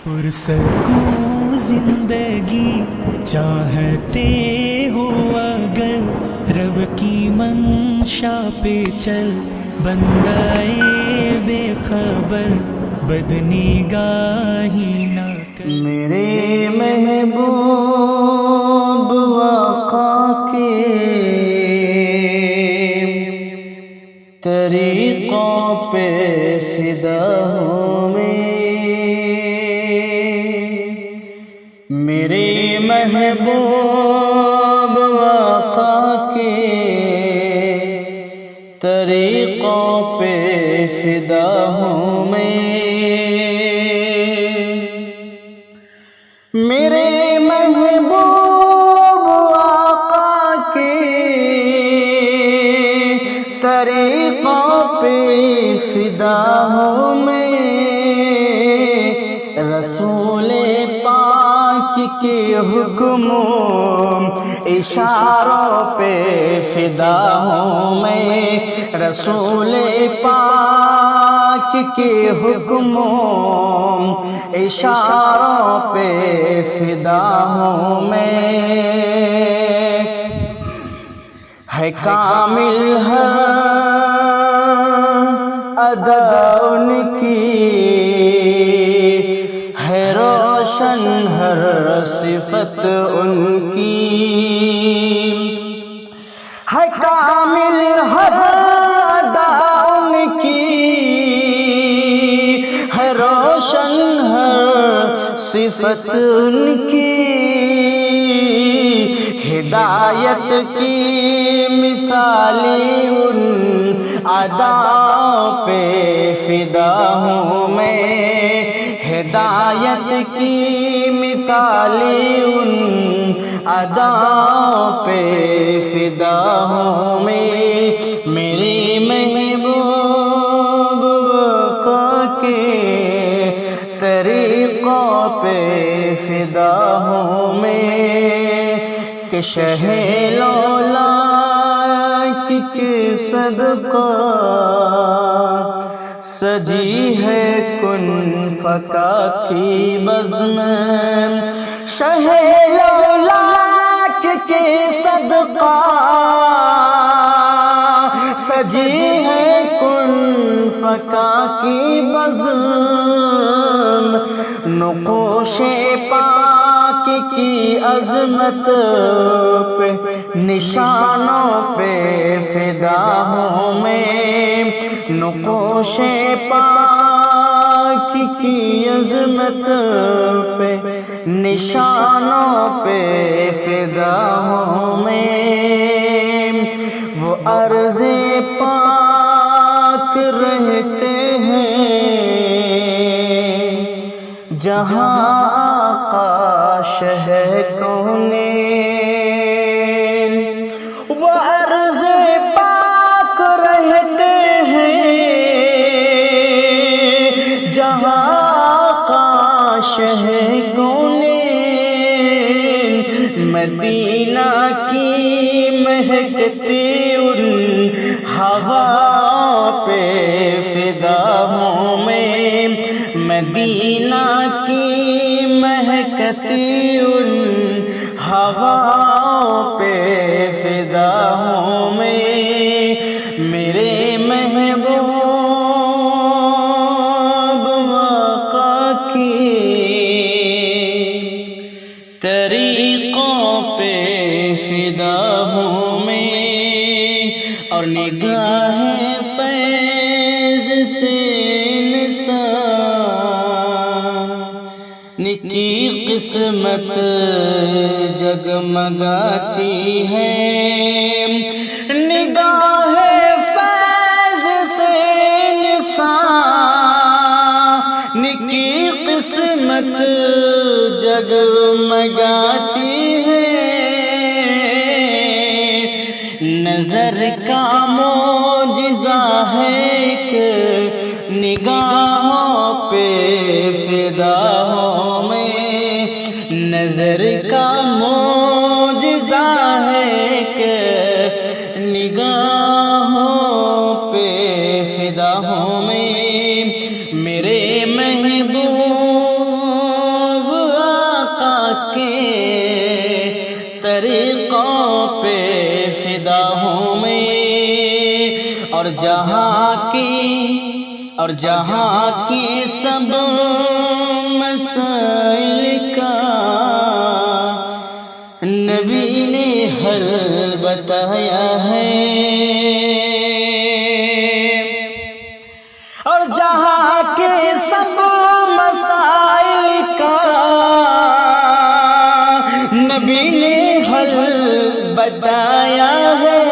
پرسکون زندگی چاہتے ہو اگر رب کی منشا پہ چل، بندائے بے خبر بدنگاہی نہ کر۔ میرے محبوب آقا کے طریقوں پہ فدا ہوں میں، میرے محبوب آقا کے طریقوں پہ فدا ہوں میں، میرے محبوب آقا کے طریقوں پہ فدا ہوں میں، رسول پاک کے حکموں اشاروں پہ فدا ہوں میں، رسول پاک کے حکموں اشاروں پہ فدا ہوں میں، ہے کامل ہر ادا ان کی، ہے روشن ہر صفت ان کی، ہے کامل ہر ادا ان کی، ہے روشن ہر صفت ان کی، ہدایت کی مثالی ان اداؤں پہ فدا ہوں میں، ہدایت کی مثالی ان اداؤں پہ فدا ہوں میں، میری محبوب آقا کے طریقوں پہ فدا ہوں میں، کہ شہ لولاک کے صدقہ سجی ہے کن فکا کی بزم، شہ لولاک کے صدقہ سجی ہے کن فکا کی بزم، نقوش پاک کی عظمت پہ نشانوں پہ فدا ہوں میں، نقوش پاک کی عظمت پہ نشانوں پہ فدا ہوں میں، وہ عرض پاک رہتے ہیں جہاں آقا شہ کونین، وہ عرض پاک رہتے ہیں جہاں آقا شہ کونین، مدینہ کی مہکتی ان ہوا پہ فدا ہوں میں، مدینہ کی مہکتی ان ہوا پہ فدا ہوں میں، میرے محبوب آقا کی طریقوں پہ فدا ہوں میں، اور نگاہ فیض سے کی قسمت جگمگاتی ہے، نگاہ فیض سے انسان کی قسمت جگمگاتی ہے، نظر کا معجزہ ہے ایک نگاہوں پہ فدا ہوں میں، نظر کا معجزہ ہے کہ نگاہوں پہ فدا ہوں میں، میرے محبوب اور جہاں کی سب مسائل کا نبی نے حل بتایا ہے، اور جہاں کے سب مسائل کا نبی نے حل بتایا ہے۔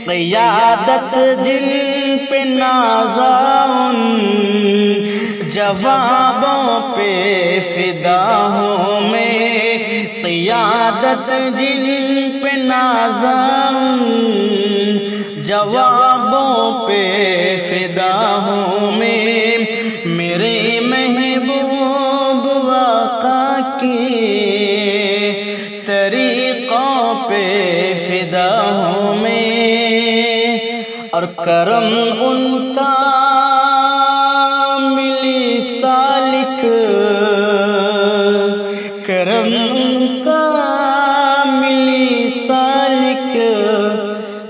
قیادت جن پہ نازاں جوابوں پہ فدا ہوں میں، قیادت جن پہ نازاں جوابوں پہ فدا ہوں میں، میرے محبوب آقا کے طریقوں پہ فدا ہوں میں، اور کرم ان کا ملی سالک، کرم ان کا ملی سالک،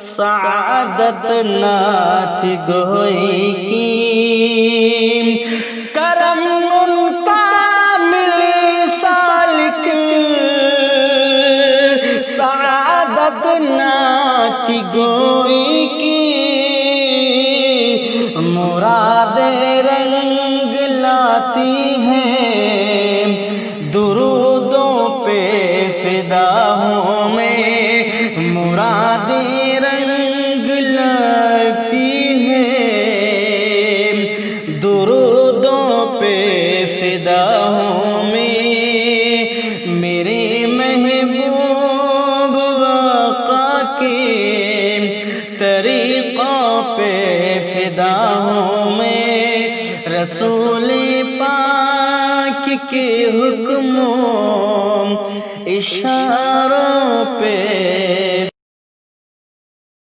سعادت نعت گوئی کی، کرم ان کا ملی سالک، سعادت نعت گوئی کی، مراد رنگ لاتی ہیں درودوں پہ فدا ہوں میں، مراد رنگ لاتی ہیں درودوں پہ فدا ہوں میں، میرے محبوب آقا کے طریقوں پہ فدا ہوں میں، رسول پاک کے حکموں اشاروں پہ